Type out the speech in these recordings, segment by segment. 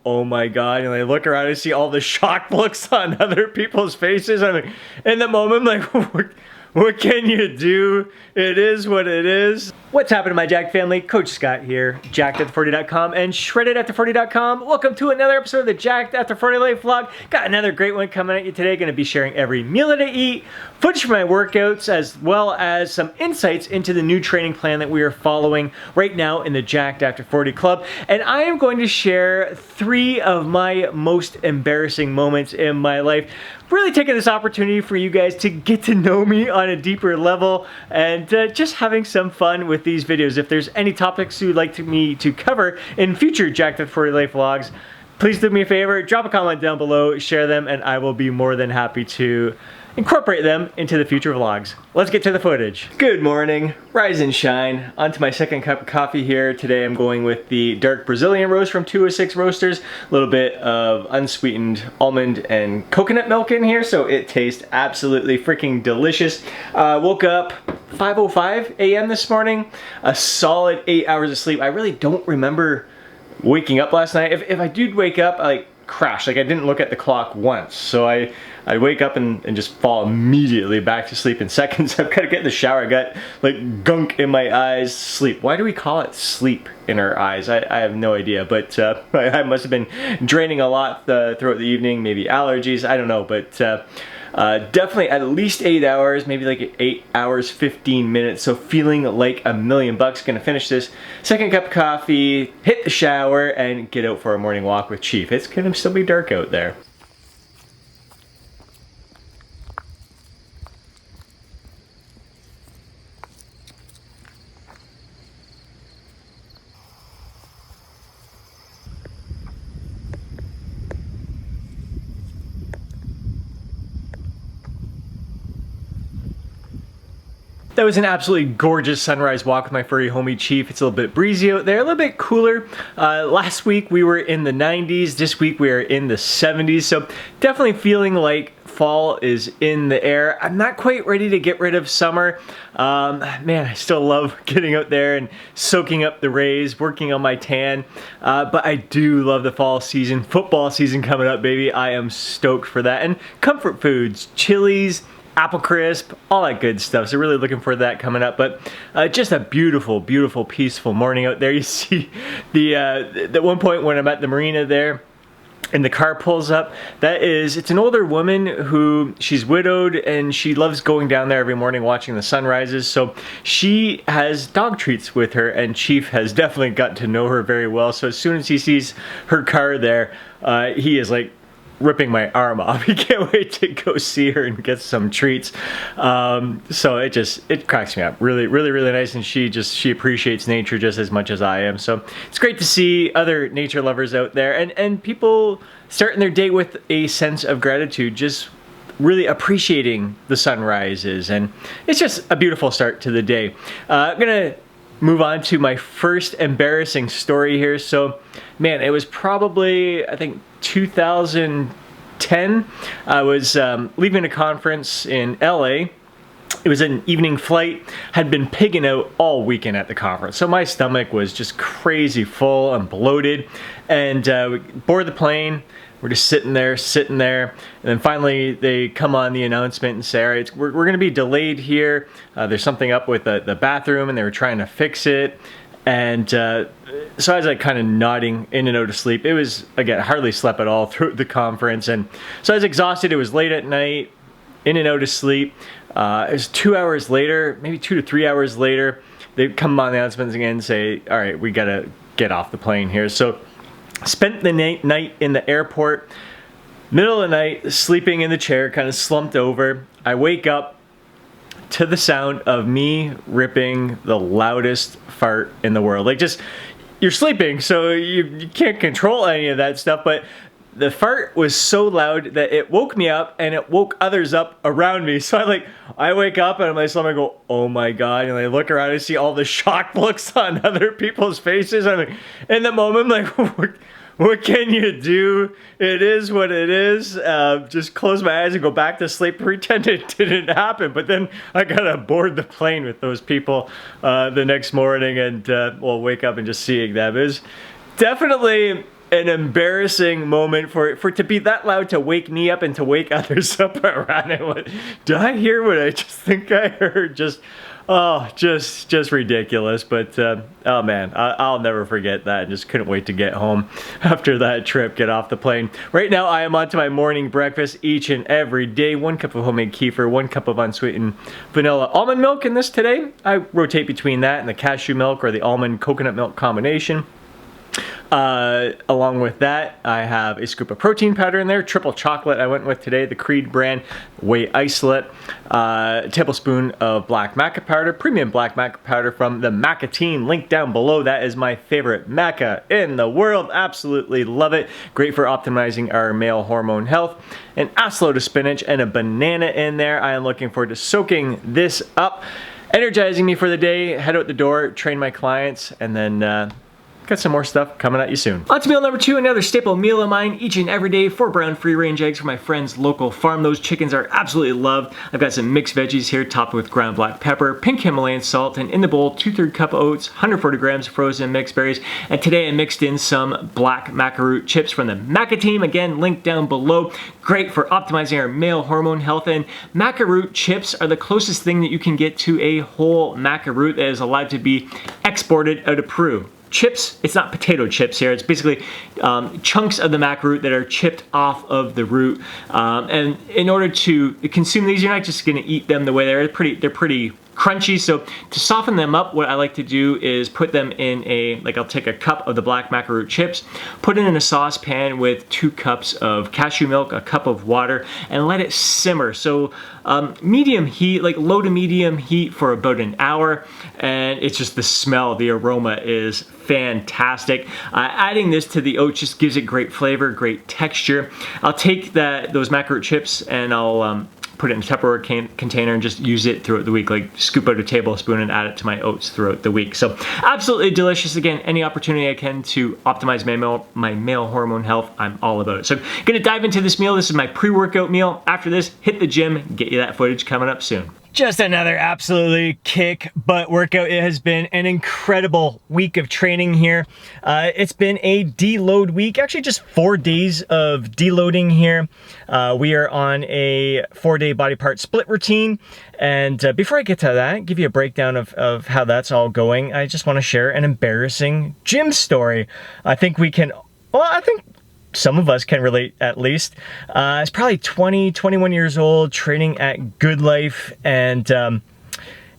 oh my God. And I look around and see all the shocked looks on other people's faces. I'm like, in the moment, I'm like, what can you do? It is what it is. What's happening, my Jack family? Coach Scott here, jackedafter40.com and shreddedafter40.com. Welcome to another episode of the Jacked After 40 Life Vlog. Got another great one coming at you today. Going to be sharing every meal that I eat, footage from my workouts, as well as some insights into the new training plan that we are following right now in the Jacked After 40 Club. And I am going to share 3 of my most embarrassing moments in my life. Really taking this opportunity for you guys to get to know me on a deeper level and just having some fun with these videos. If there's any topics you'd like me to cover in future Jacked After 40 Life vlogs, please do me a favor, drop a comment down below, share them, and I will be more than happy to incorporate them into the future vlogs. Let's get to the footage. Good morning, rise and shine. On to my second cup of coffee here. Today I'm going with the dark Brazilian roast from 206 Roasters. A little bit of unsweetened almond and coconut milk in here, so it tastes absolutely freaking delicious. Woke up 5:05 a.m. this morning. A solid 8 hours of sleep. I really don't remember waking up last night. If I did wake up, I crashed. Like, I didn't look at the clock once. So I wake up and just fall immediately back to sleep in seconds. I've got to get in the shower. I got like gunk in my eyes. Sleep. Why do we call it sleep in our eyes? I have no idea, but I must have been draining a lot throughout the evening. Maybe allergies. I don't know, but definitely at least 8 hours, maybe like 8 hours, 15 minutes. So feeling like $1,000,000. Gonna finish this second cup of coffee, hit the shower, and get out for a morning walk with Chief. It's gonna still be dark out there. That was an absolutely gorgeous sunrise walk with my furry homie Chief. It's a little bit breezy out there, a little bit cooler. Last week we were in the 90s. This week we are in the 70s. So definitely feeling like fall is in the air. I'm not quite ready to get rid of summer. Man, I still love getting out there and soaking up the rays, working on my tan. But I do love the fall season. Football season coming up, baby. I am stoked for that. And comfort foods, chilies, apple crisp, all that good stuff. So really looking forward to that coming up. But just a beautiful, beautiful, peaceful morning out there. You see the one point when I'm at the marina there, and the car pulls up. It's an older woman who, she's widowed and she loves going down there every morning watching the sunrises. So she has dog treats with her, and Chief has definitely got to know her very well. So as soon as he sees her car there, he is like ripping my arm off. He can't wait to go see her and get some treats. So it cracks me up. Really, really, really nice. And she appreciates nature just as much as I am. So it's great to see other nature lovers out there and people starting their day with a sense of gratitude, just really appreciating the sunrises. And it's just a beautiful start to the day. I'm gonna move on to my first embarrassing story here. So, man, it was probably, I think, 2010. I was leaving a conference in LA. It was an evening flight. Had been pigging out all weekend at the conference, so my stomach was just crazy full and bloated. And we board the plane. We're just sitting there, and then finally they come on the announcement and say, all right, we're going to be delayed here. There's something up with the bathroom, and they were trying to fix it. And so I was like kind of nodding in and out of sleep. It was, again, I hardly slept at all through the conference. And so I was exhausted. It was late at night, in and out of sleep. It was 2 hours later, maybe 2 to 3 hours later, they come on the announcements again and say, all right, we got to get off the plane here. So spent the night in the airport, middle of the night, sleeping in the chair, kind of slumped over. I wake up to the sound of me ripping the loudest fart in the world. Like, just, you're sleeping, so you can't control any of that stuff, but the fart was so loud that it woke me up and it woke others up around me. So I wake up and my stomach go, oh my God. And I look around and see all the shocked looks on other people's faces. I'm like, in the moment, I'm like, what can you do? It is what it is. Just close my eyes and go back to sleep, pretend it didn't happen. But then I gotta board the plane with those people the next morning and wake up and just seeing them. It was definitely an embarrassing moment for it to be that loud to wake me up and to wake others up around it. Did I hear what I just think I heard? Just ridiculous. But oh man, I'll never forget that. Just couldn't wait to get home after that trip, get off the plane. Right now I am on to my morning breakfast each and every day. 1 cup of homemade kefir, 1 cup of unsweetened vanilla almond milk in this today. I rotate between that and the cashew milk or the almond coconut milk combination. Along with that, I have a scoop of protein powder in there, triple chocolate I went with today, the Creed brand whey isolate, a tablespoon of black maca powder, premium black maca powder from the Maca team, link down below. That is my favorite maca in the world, absolutely love it, great for optimizing our male hormone health, an assload of spinach and a banana in there. I am looking forward to soaking this up, energizing me for the day, head out the door, train my clients, and then got some more stuff coming at you soon. On to meal number 2, another staple meal of mine each and every day, 4 brown free-range eggs from my friend's local farm. Those chickens are absolutely loved. I've got some mixed veggies here topped with ground black pepper, pink Himalayan salt, and in the bowl, 2/3 cup of oats, 140 grams of frozen mixed berries, and today I mixed in some black maca root chips from the Maca team, again, linked down below. Great for optimizing our male hormone health, and maca root chips are the closest thing that you can get to a whole maca root that is allowed to be exported out of Peru. Chips, it's not potato chips here, it's basically chunks of the maca root that are chipped off of the root. And in order to consume these, you're not just gonna eat them the way they're pretty crunchy. So to soften them up, what I like to do is put them in I'll take a cup of the black maca root chips, put it in a saucepan with 2 cups of cashew milk, a cup of water, and let it simmer. So medium heat, like low to medium heat for about an hour, and it's just the smell, the aroma is fantastic. Adding this to the oats just gives it great flavor, great texture. I'll take those maca root chips and I'll put it in a Tupperware container and just use it throughout the week, like scoop out a tablespoon and add it to my oats throughout the week. So absolutely delicious. Again, any opportunity I can to optimize my male hormone health, I'm all about it. So gonna dive into this meal. This is my pre-workout meal. After this, hit the gym, get you that footage coming up soon. Just another absolutely kick butt workout. It has been an incredible week of training here. It's been a deload week, actually just 4 days of deloading here. We are on a 4-day body part split routine. And before I get to that, give you a breakdown of how that's all going, I just want to share an embarrassing gym story. I think some of us can relate at least. It's probably 20, 21 years old, training at Good Life, and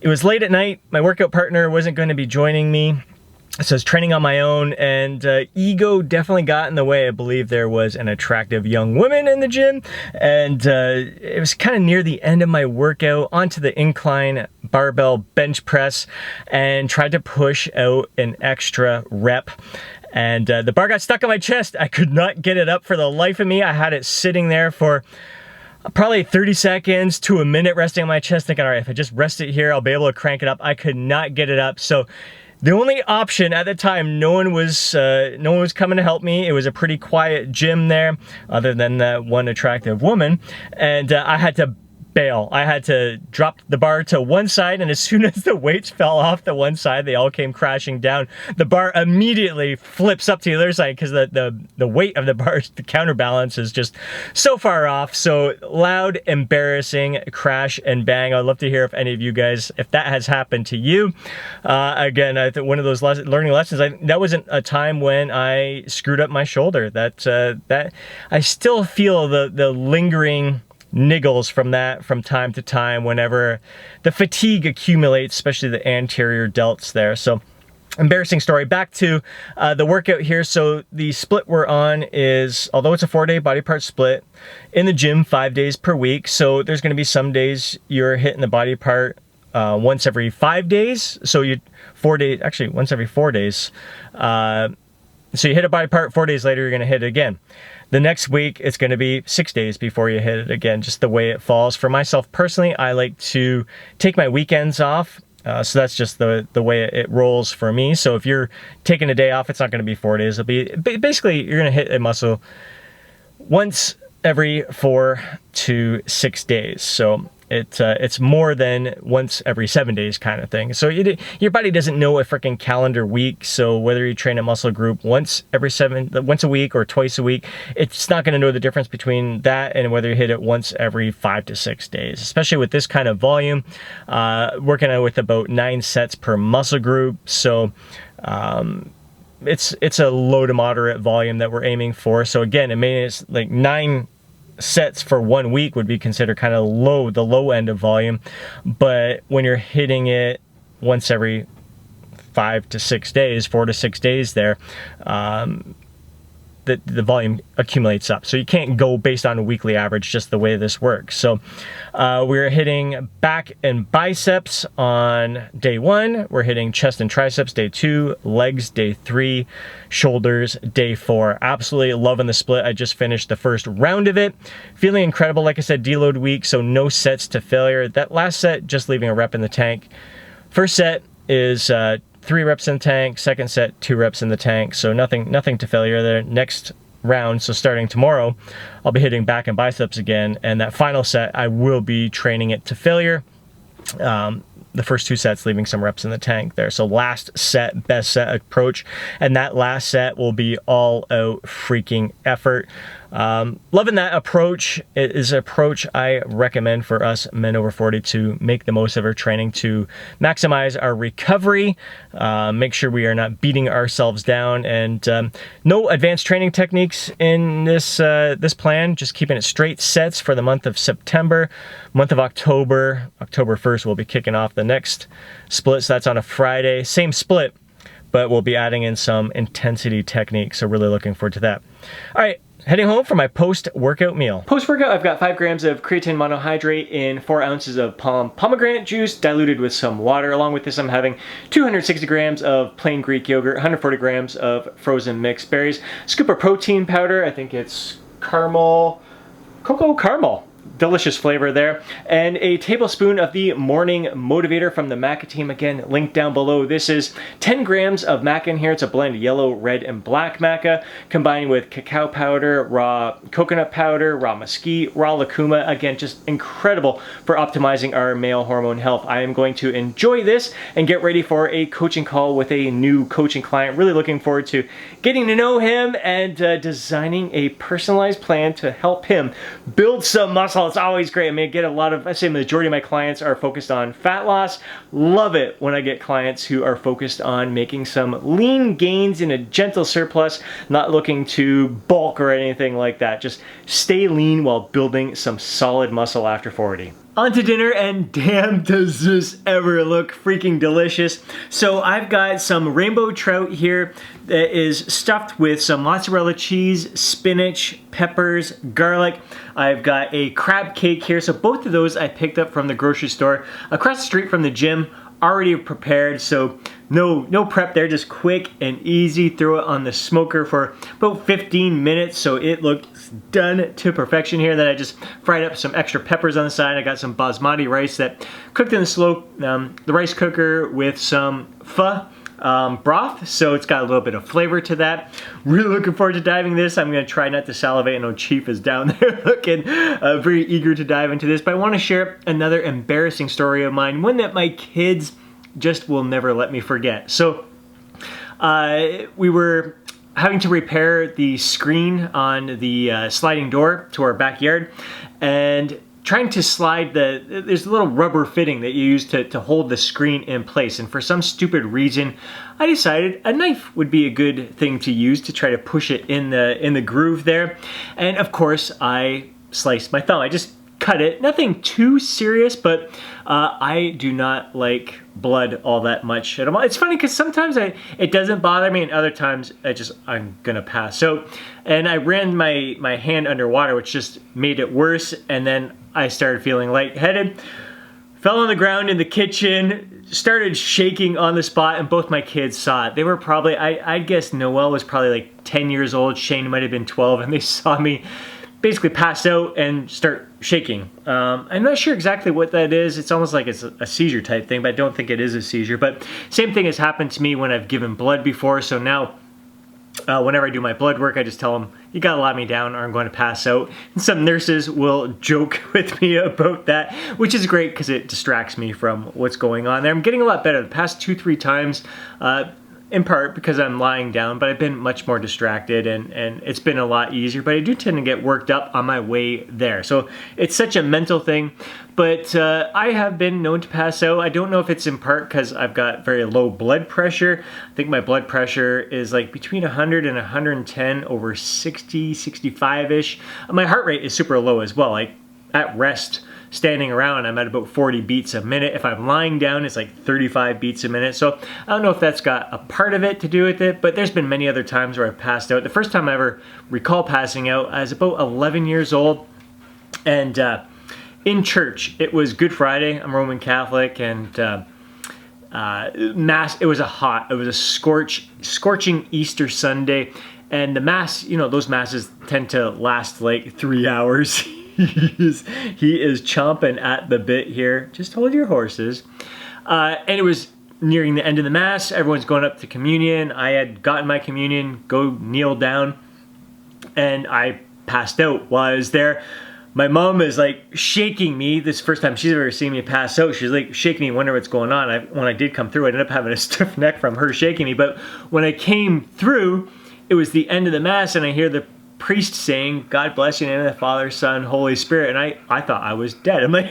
it was late at night. My workout partner wasn't going to be joining me, so I was training on my own, and ego definitely got in the way. I believe there was an attractive young woman in the gym, and it was kind of near the end of my workout, onto the incline barbell bench press, and tried to push out an extra rep. And the bar got stuck on my chest. I could not get it up for the life of me. I had it sitting there for probably 30 seconds to a minute resting on my chest, thinking, all right, if I just rest it here, I'll be able to crank it up. I could not get it up. So the only option at the time, no one was coming to help me. It was a pretty quiet gym there, other than that one attractive woman. And I had to bail. I had to drop the bar to one side, and as soon as the weights fell off the one side, they all came crashing down. The bar immediately flips up to the other side because the weight of the bar, the counterbalance is just so far off. So loud, embarrassing crash and bang. I'd love to hear if any of you guys, if that has happened to you. Again, I think one of those learning lessons, that wasn't a time when I screwed up my shoulder. That I still feel the lingering niggles from that from time to time whenever the fatigue accumulates, especially the anterior delts there. So embarrassing story. Back to the workout here. So the split we're on is, although it's a 4-day body part split, in the gym 5 days per week. So there's going to be some days you're hitting the body part once every 5 days. So once every 4 days. So you hit a body part, 4 days later, you're going to hit it again. The next week, it's going to be 6 days before you hit it again, just the way it falls. For myself personally, I like to take my weekends off. So that's just the way it rolls for me. So if you're taking a day off, it's not going to be 4 days. It'll be basically, you're going to hit a muscle once every 4 to 6 days. So It's more than once every 7 days kind of thing. So your body doesn't know a freaking calendar week. So whether you train a muscle group once a week or twice a week, it's not going to know the difference between that and whether you hit it once every 5 to 6 days, especially with this kind of volume, working out with about 9 sets per muscle group. So it's a low to moderate volume that we're aiming for. So again, it's like 9 sets for 1 week would be considered kind of the low end of volume. But when you're hitting it once every 4 to 6 days there, the volume accumulates up. So you can't go based on a weekly average, just the way this works. So we're hitting back and biceps on day 1. We're hitting chest and triceps day 2, legs day 3, shoulders day 4. Absolutely loving the split. I just finished the first round of it. Feeling incredible. Like I said, deload week, so no sets to failure. That last set, just leaving a rep in the tank. First set is 3 reps in the tank, second set 2 reps in the tank, so nothing to failure there. Next round, so starting tomorrow, I'll be hitting back and biceps again, and that final set I will be training it to failure. The first 2 sets leaving some reps in the tank there. So last set, best set approach, and that last set will be all out freaking effort. Loving that approach. It is an approach I recommend for us men over 40 to make the most of our training to maximize our recovery, make sure we are not beating ourselves down, and no advanced training techniques in this plan, just keeping it straight sets for the month of September. Month of October 1st, we'll be kicking off the next split, so that's on a Friday, same split, but we'll be adding in some intensity techniques, so really looking forward to that. All right, heading home for my post-workout meal. Post-workout, I've got 5 grams of creatine monohydrate in 4 ounces of pomegranate juice diluted with some water. Along with this, I'm having 260 grams of plain Greek yogurt, 140 grams of frozen mixed berries, scoop of protein powder, I think it's cocoa caramel. Delicious flavor there, and a tablespoon of the morning motivator from the Maca team, again linked down below. This is 10 grams of maca in here. It's a blend of yellow, red, and black maca combined with cacao powder, raw coconut powder, raw mesquite, raw lucuma. Again, just incredible for optimizing our male hormone health. I am going to enjoy this and get ready for a coaching call with a new coaching client. Really looking forward to getting to know him and designing a personalized plan to help him build some muscle. It's always great. I get I say the majority of my clients are focused on fat loss. Love it when I get clients who are focused on making some lean gains in a gentle surplus, not looking to bulk or anything like that. Just stay lean while building some solid muscle after 40. On to dinner, and damn does this ever look freaking delicious. So I've got some rainbow trout here that is stuffed with some mozzarella cheese, spinach, peppers, garlic. I've got a crab cake here. So both of those I picked up from the grocery store across the street from the gym, already prepared. So no prep there, just quick and easy. Throw it on the smoker for about 15 minutes. So it looks done to perfection here. Then I just fried up some extra peppers on the side. I got some basmati rice that cooked in the rice cooker with some pho broth, so it's got a little bit of flavor to that. Really looking forward to diving this. I'm going to try not to salivate. I know Chief is down there looking very eager to dive into this, but I want to share another embarrassing story of mine, one that my kids just will never let me forget. So we were having to repair the screen on the sliding door to our backyard, and trying to slide there's a little rubber fitting that you use to hold the screen in place. And for some stupid reason, I decided a knife would be a good thing to use to try to push it in the groove there. And of course, I sliced my thumb. I just cut it. Nothing too serious, but I do not like blood all that much at all. It's funny because sometimes it doesn't bother me, and other times I'm gonna pass. So, and I ran my hand underwater, which just made it worse. And then I started feeling lightheaded, fell on the ground in the kitchen, started shaking on the spot, and both my kids saw it. They were probably, I guess Noelle was probably like 10 years old, Shane might have been 12, and they saw me basically pass out and start shaking. I'm not sure exactly what that is. It's almost like it's a seizure type thing, but I don't think it is a seizure. But same thing has happened to me when I've given blood before, so now Whenever I do my blood work, I just tell them, you gotta lie me down or I'm going to pass out. And some nurses will joke with me about that, which is great because it distracts me from what's going on there. I'm getting a lot better the past 2-3 times, in part because I'm lying down, but I've been much more distracted and it's been a lot easier, but I do tend to get worked up on my way there. So it's such a mental thing, but I have been known to pass out. I don't know if it's in part because I've got very low blood pressure. I think my blood pressure is like between 100 and 110 over 60, 65-ish. My heart rate is super low as well. Like at rest, standing around, I'm at about 40 beats a minute. If I'm lying down, it's like 35 beats a minute. So I don't know if that's got a part of it to do with it, but there's been many other times where I've passed out. The first time I ever recall passing out, I was about 11 years old, and in church. It was Good Friday. I'm Roman Catholic, and Mass, it was a scorching Easter Sunday, and the Mass, you know, those Masses tend to last like 3 hours. He is chomping at the bit here. Just hold your horses. And it was nearing the end of the Mass. Everyone's going up to communion. I had gotten my communion, go kneel down, and I passed out while I was there. My mom is like shaking me. This is the first time she's ever seen me pass out. She's like shaking me, wondering what's going on. When I did come through, I ended up having a stiff neck from her shaking me. But when I came through, it was the end of the Mass, and I hear the priest saying, "God bless you in the name of the Father, Son, Holy Spirit," and I thought I was dead. I'm like,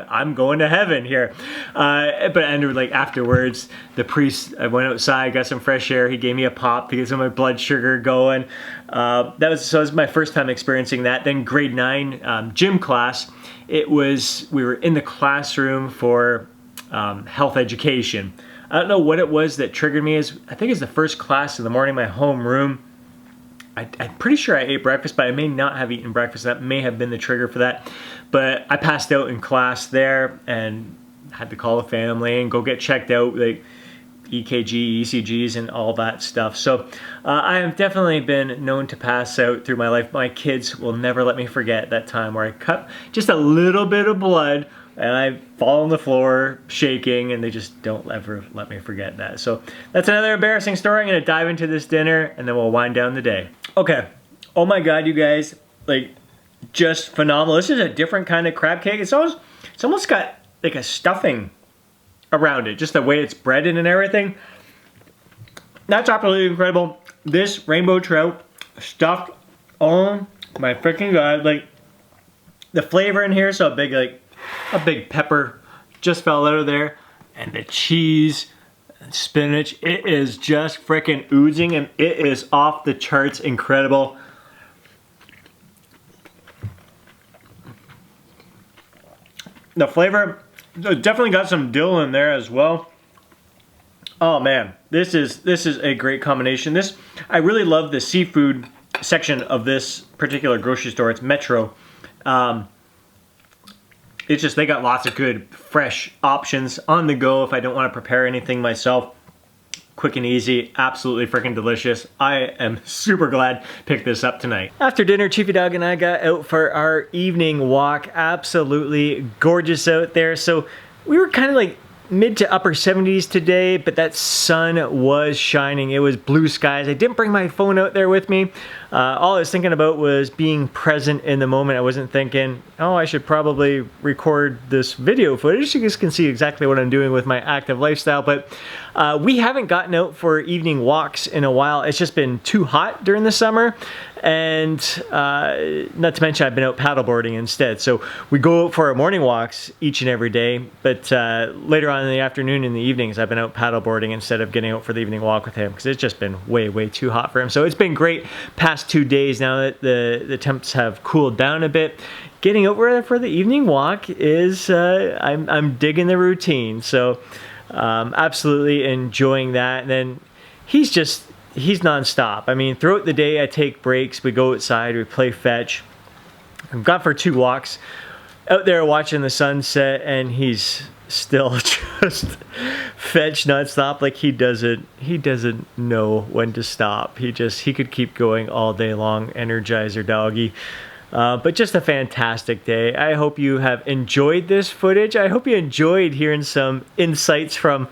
I'm going to heaven here. But I ended like afterwards, the priest, I went outside, got some fresh air. He gave me a pop to get some of my blood sugar going. That was my first time experiencing that. Then grade 9 gym class. We were in the classroom for health education. I don't know what it was that triggered me. I think it's the first class in the morning, my homeroom. I'm pretty sure I ate breakfast, but I may not have eaten breakfast. That may have been the trigger for that. But I passed out in class there and had to call the family and go get checked out, like EKG, ECGs, and all that stuff. So I have definitely been known to pass out through my life. My kids will never let me forget that time where I cut just a little bit of blood and I fall on the floor shaking, and they just don't ever let me forget that. So that's another embarrassing story. I'm going to dive into this dinner, and then we'll wind down the day. Okay. Oh my God, you guys, like, just phenomenal. This is a different kind of crab cake. It's almost got like a stuffing around it, just the way it's breaded and everything. That's absolutely incredible. This rainbow trout stuffed, oh my freaking God, like the flavor in here, so a big pepper just fell out of there, and the cheese and spinach, it is just freaking oozing, and it is off the charts incredible. The flavor, definitely got some dill in there as well. Oh man, this is a great combination. I really love the seafood section of this particular grocery store. It's Metro. It's just, they got lots of good, fresh options on the go if I don't want to prepare anything myself. Quick and easy, absolutely freaking delicious. I am super glad to pick this up tonight. After dinner, Chiefy Dog and I got out for our evening walk. Absolutely gorgeous out there. So we were kind of like mid to upper 70s today, but that sun was shining. It was blue skies. I didn't bring my phone out there with me. All I was thinking about was being present in the moment. I wasn't thinking, oh, I should probably record this video footage. You guys can see exactly what I'm doing with my active lifestyle, but we haven't gotten out for evening walks in a while. It's just been too hot during the summer, and not to mention I've been out paddleboarding instead. So we go out for our morning walks each and every day, but later on in the afternoon and the evenings I've been out paddleboarding instead of getting out for the evening walk with him, because it's just been way too hot for him. So it's been great past 2 days now that the temps have cooled down a bit. Getting over for the evening walk is I'm digging the routine. So absolutely enjoying that. And then he's nonstop. I mean, throughout the day I take breaks, we go outside, we play fetch. I've gone for 2 walks out there watching the sunset, and he's still just fetch nonstop. Like he doesn't know when to stop. He could keep going all day long. Energizer doggy. But just a fantastic day. I hope you have enjoyed this footage. I hope you enjoyed hearing some insights from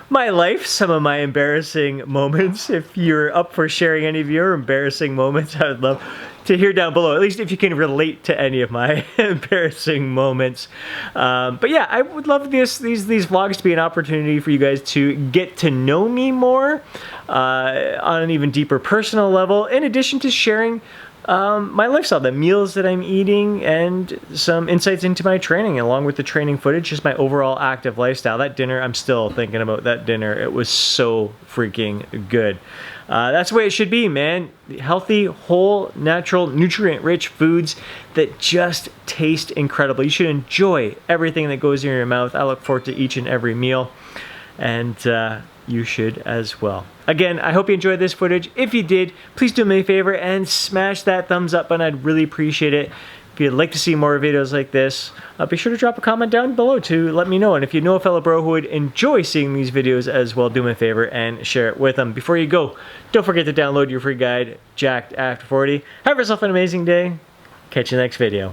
my life, some of my embarrassing moments. If you're up for sharing any of your embarrassing moments, I would love to hear down below, at least if you can relate to any of my embarrassing moments. But yeah, I would love these vlogs to be an opportunity for you guys to get to know me more on an even deeper personal level, in addition to sharing my lifestyle, the meals that I'm eating, and some insights into my training, along with the training footage, just my overall active lifestyle. That dinner, I'm still thinking about that dinner. It was so freaking good. That's the way it should be, man. Healthy, whole, natural, nutrient-rich foods that just taste incredible. You should enjoy everything that goes in your mouth. I look forward to each and every meal, and you should as well. Again, I hope you enjoyed this footage. If you did, please do me a favor and smash that thumbs up button. I'd really appreciate it. If you'd like to see more videos like this, be sure to drop a comment down below to let me know. And if you know a fellow bro who would enjoy seeing these videos as well, do me a favor and share it with them. Before you go, don't forget to download your free guide, Jacked After 40. Have yourself an amazing day. Catch you next video.